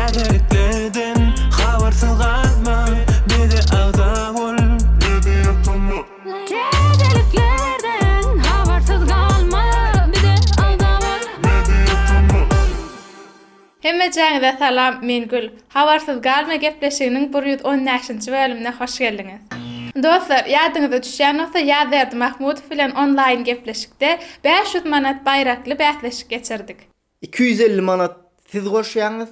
Täzeliklerden habarsız kalma, bizi ağda ol, bizi yapma. Täzeliklerden habarsız kalma, bizi ağda ol, bizi yapma. Hemmejaňyza salam, men Gül. Habarsız galma gepleşiginiň 114-nji bölümine hoş geldiňiz. Dostlar, ýadyňyza düşýän bolsa, Ýazerdi Mahmudow bilen online gepleşikde 500 manat baýrakly bätleşik geçirdik. 250 manat siz goşýaňyz,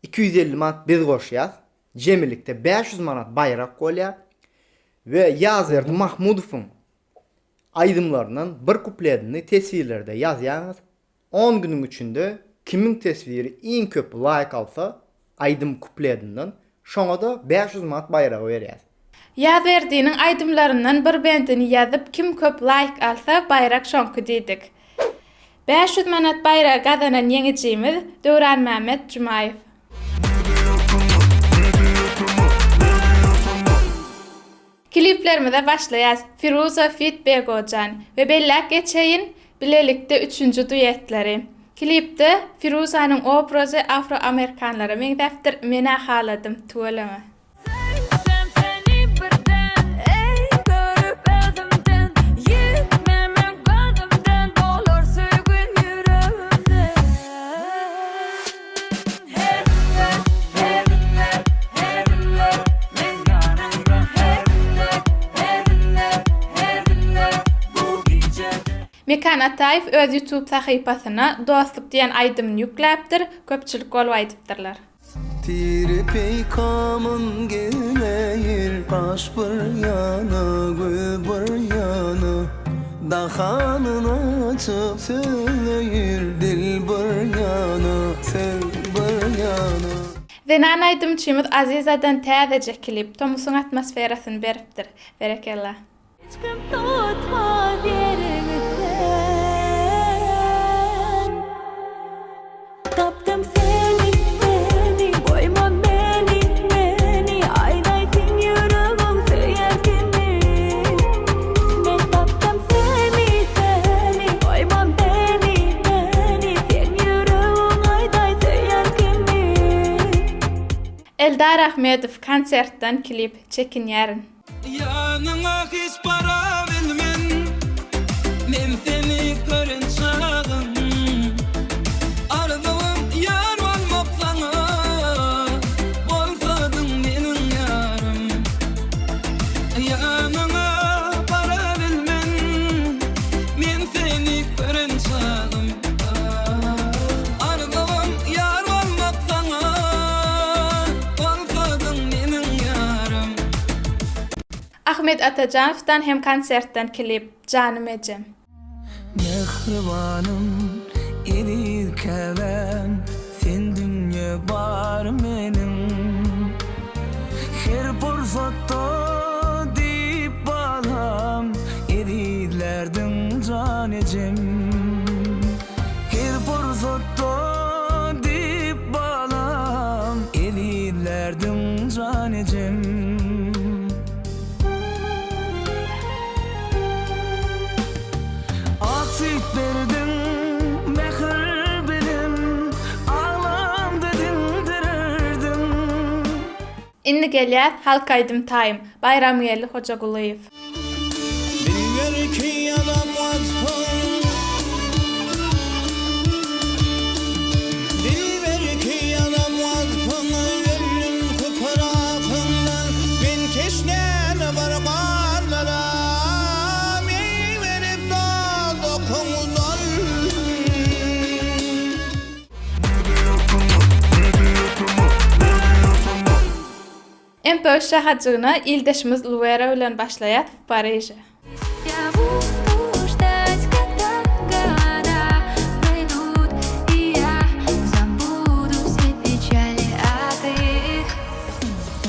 250 manat biz goşýas. Jemlikde 500 manat bayrak bolýar we Ýazerdi Mahmudowyň aýdymlarynyň bir kupletini tesvirlerde ýazýaňyz. 10 günüň içinde kimin tesviri iň köp like alsa, aýdym kupletinden şoňa da 500 manat bayrak berýär. Ýazerdiň aýdymlaryndan bir bentini ýazyp kim köp like alsa bayrak şoňky diýdik. 500 manat bayrak gazanan ýeňejimiz Döwran Mämet Jumaýew. Kliplerimize başlaýas. Firuza Fit Begojan we bellek geçeýin bilelikde 3-nji duetleri. Klipde Firuzanyň obrazy Afro-Amerikanlara meňdäpdir mene haladym tuwalama. Sen seni birden, ey görüp özümden, yitmemek kalbimden, dolar söýgün yüreğimden. Herinler, herinler, herinler, men ýanymda herinler, herinler, herinler, bu gecede. Mekan Ataýew öz YouTube sahypasyna dostluk diýen aýdymyny ýükläpdir, köpçülik ol aýdypdyrlar. Tirpey kamın geleyir, baş bir yana, göz bir yana. Dahanın açıp söyleyir, dil bir yana, sev bir yana. Zenan aýdymçymyz Azizadan täzece klip Tomusyň atmosferasyny beripdir. Berekellah. Hiç kim tutmaz yerini sen. Taptım seni, seni, koyma beni, beni. Aynaydın yüreğim söylerkini. Ben taptım seni, seni, koyma beni, beni. Sen yüreğim ayday söylerkini. Eldar Ahmedow konsertdan klip çekinýärin. Yanına hiç para bilmen, men seni görün çağım. Arzum yar olmak sana, bolsadyň meniň yarym. Yanına para bilmen, men seni görün çağım. Arzum yar olmak sana, bolsadyň meniň yarym. Ahmet Atajanowdan hem konsertdan klip Canım Ejem. Mehribanım, ilkelem, sen dünya bar menim. Her fırsatda deyip balam, erilerdim can ecem. Her fırsatda deyip balam, erilerdim can ecem. Aksik verdim, mehir bilim, ağlamda dindirirdim. Indi gelýär Halk Aýdym Time, Bayramyeli Hojagulyýew. Bilger ki yalan vazfın, dilber ki yalan vazfın, gönlüm kıpırapından, ben keşnene barbarlara, mey verip dal dokunlar. MP şahaçygyna ildeşimiz Luera bilen başlaýar Paryja. Я буду ждать, когда года пройдут, и я забуду все печали, а ты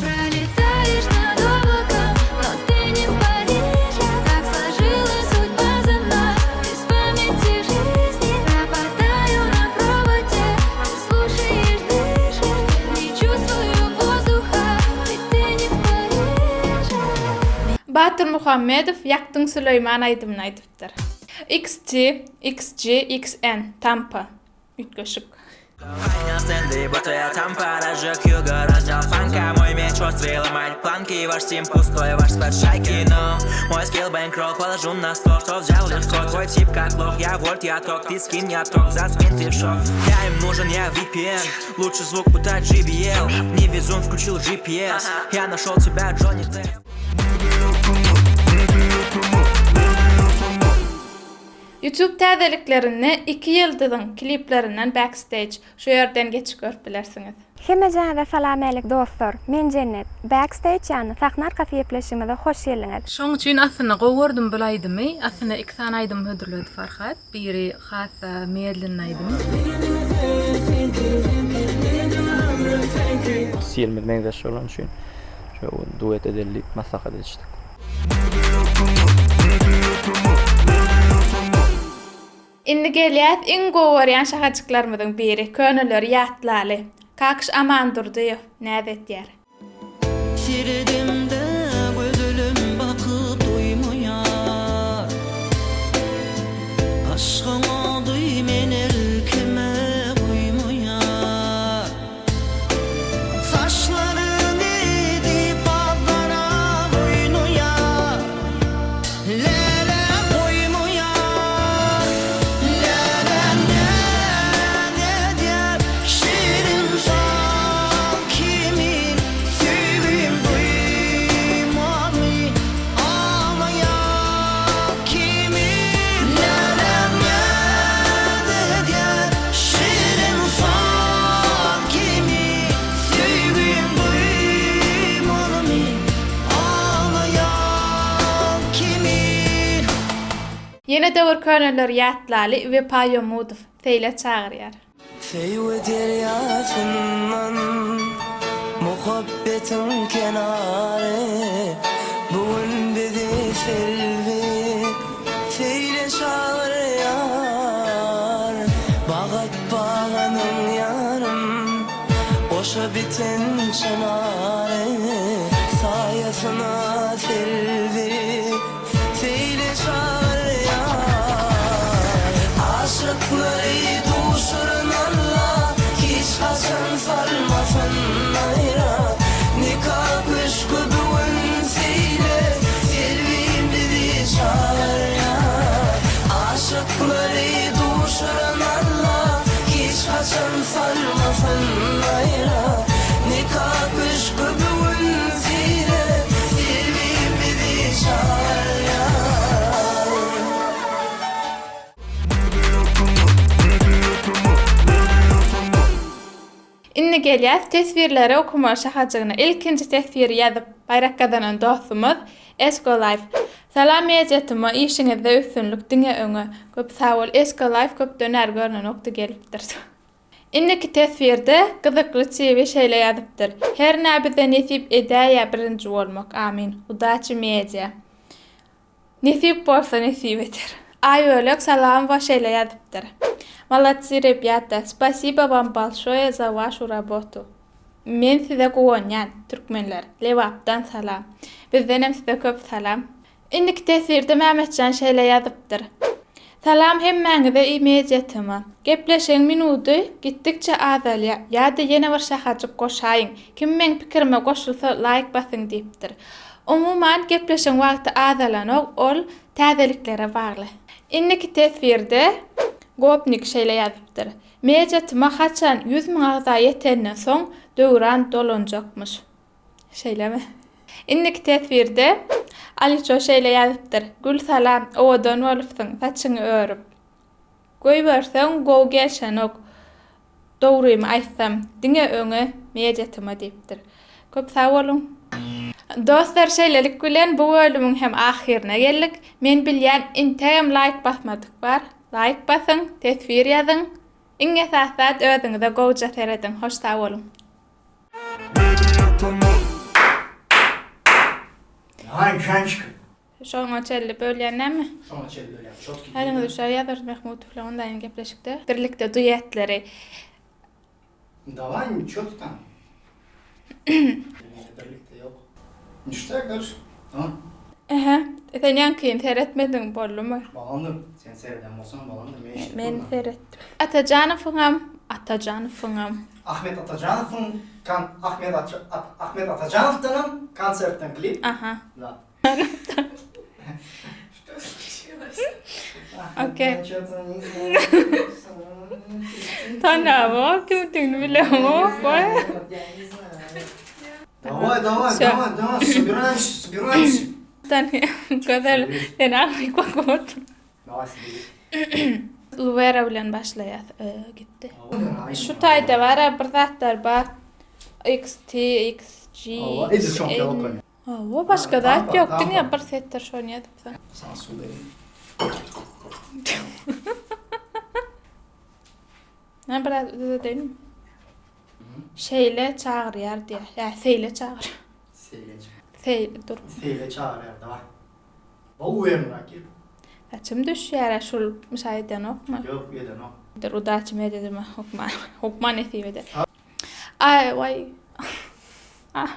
пролетаешь над облаком, но ты не в Париже. Так сложилась судьба за нас, без памяти жизни пропадаю на проводе. Ты слушаешь, дышишь, не чувствую воздуха, ведь ты не в Париже. Batyr Muhammedow Ýakdyň Süleyman aýdymy aýdypdyr. XG, XN, Tampa. Ütgeşik. Стенды, бутая там поражок, юга раздел фанка. Мой меч острый, ломать планки. Ваш стим пустой, ваш склад шайки. Но мой скилл бэнкролл положу на стол. Что взял легко, твой тип как лох. Я вольт, я ток, ты скин, я ток. За спин ты в шок. Я им нужен, я VPN. Лучший звук пытать JBL. Не везун, включил GPS. Я нашел тебя, Джонни Т. YouTube täzeliklerini 2 ýyldyzyň kliplerinden backstage şu ýerden geçip görüp bilersiňiz. Hemejana salam alyk dostlar. Men Cennet. Backstage ýany sahna arkasy ýepleşigime hoş geldiňiz. Şoň üçin aslında gowurdum bilaýdymy? Aslında 2 tane aýdym hödürledi Farhat. Biri hasa Medlin aýdym. Silmedi mengdeş olan üçün şu duet edelim masakat ettik. Indi gelýär iň gowurýan şahajyklarymyň biri Könüller ýatlaly. Kakş aman durdy, näde etýär? Siredimde gözülüm bakıp duymuyor. Aşkıma duy men erkime uymuyor. Saçların edip adlara uynuyor. Lele koymuyor. Lelem ne der şirin sal kimin sevim duymami ağlayan kimin. Lelem ne der şirin sal kimin sevim duymami ağlayan kimin. Yine döwür Könüller ýatlaly we Paýomudow teýle çagyrýar. Feyve deryasından muhabbetin kenarı bugün bizi selvi feyle çağırıyor. Bağat bağanın yarım koşa biten çınarı sayasına selvi feyle çağırıyor. Aşıkları duşurlarla hiç hasan sarmasın ayra. Nikah kışkı bugün seyle selvim bizi çağırıyor. Aşıkları duşurlarla hiç hasan sarmasın ayra. Nikah kışkı bugün seyle selvim bizi çağırıyor. Indi gelýär tesbirleri okuma şahajagyna ilkinji tesbir ýazyp bayrak kazanan dostumuz Esko Life. Salam ýetimi işiňizde üstünlük diňe öňe. Köp sag bol Esko Life köp döner görnen okdy gelipdir. Indiki tesbirde gyzykly çewi şeýle ýazypdyr. Her näbize nesip edäýär birinji bolmak. Amin. Udaçy media. Nesip bolsa nesip eder. Aýölek salam we şeýle ýazypdyr. Молодцы, ребята. Спасибо вам большое за вашу работу. Men size goňan türkmenler. Lewapdan salam. Bizden hem size köp salam. Indiki tesbirde Mämetcan şeýle ýazypdyr. Salam hemmäňize imediatema. Gepleşeň minuty gitdikçe azalýar. Ýa-da ýene bir şahaçyk goşaýyn. Kim meň pikirime goşulsa like basyň diýipdir. Umuman gepleşeň wagty azalanok ol täzeliklere bagly. Indiki tesbirde Gopnik şeýle ýazypdyr. Mediatyma haçan 100 000 agza ýetenden soň döwran dolanjakmyş. Şeýlemi? Indiki tesbirde Aliço şeýle ýazypdyr. Gül salam, owadan bolupsyň, saçyňy örüp. Goý berseň, gow gelşenok. Dogrymy aýtsam, diňe öňe mediatyma diýipdir. Köp sag bolun. Dostlar şeýlelik bilen bu bölümiň hem ahirine geldik. Men bilýän inteýem like basmadyk bar. Like basyň, tesbir ýazyň. Iň esasat özüňize goýja seredin. Hoş sag bolun. Haň şançk. Şoňa çelli bölýänmi? Şoňa çelli bölýän. Çotky. Häzir şu ýazar Mehmutow bilen ondaýyn gepleşikde. Birlikde duetleri. Давай чётко там. Birlikte yok. Nüştäkdir? Ha? Aha. Sen ýankyň seretmediň bolmy? Balandım. Sen sereden bolsan balandım. Men seretdim. Atajanowyň ham Atajanov'un Ahmet Atajanov'un Ahmet Atajanov'tanın konsertten klip. aha. Da. Okey. Tanıyorum. Kim biliyorum. Давай, собираемся. Tanıyorum. Kadar deney kokot. Давай, соберись. Luvera bilen başlayat gitti. Şu tayda var bir zatlar bar. XT, XG. Edir çok yalak O başka da yok. Dünya bir setler şonu yaptı. Sana su vereyim. Ne biraz dedim. Şeyle çağırıyor diye. Ya seyle çağır. Dur. Seyle çağır da var. O uyanırak gir. Açım düşüyor şul müsaiden okma. Yok yeden o. Rudaç mededim okma. Okma ne diyor de. Ay vay. Ah.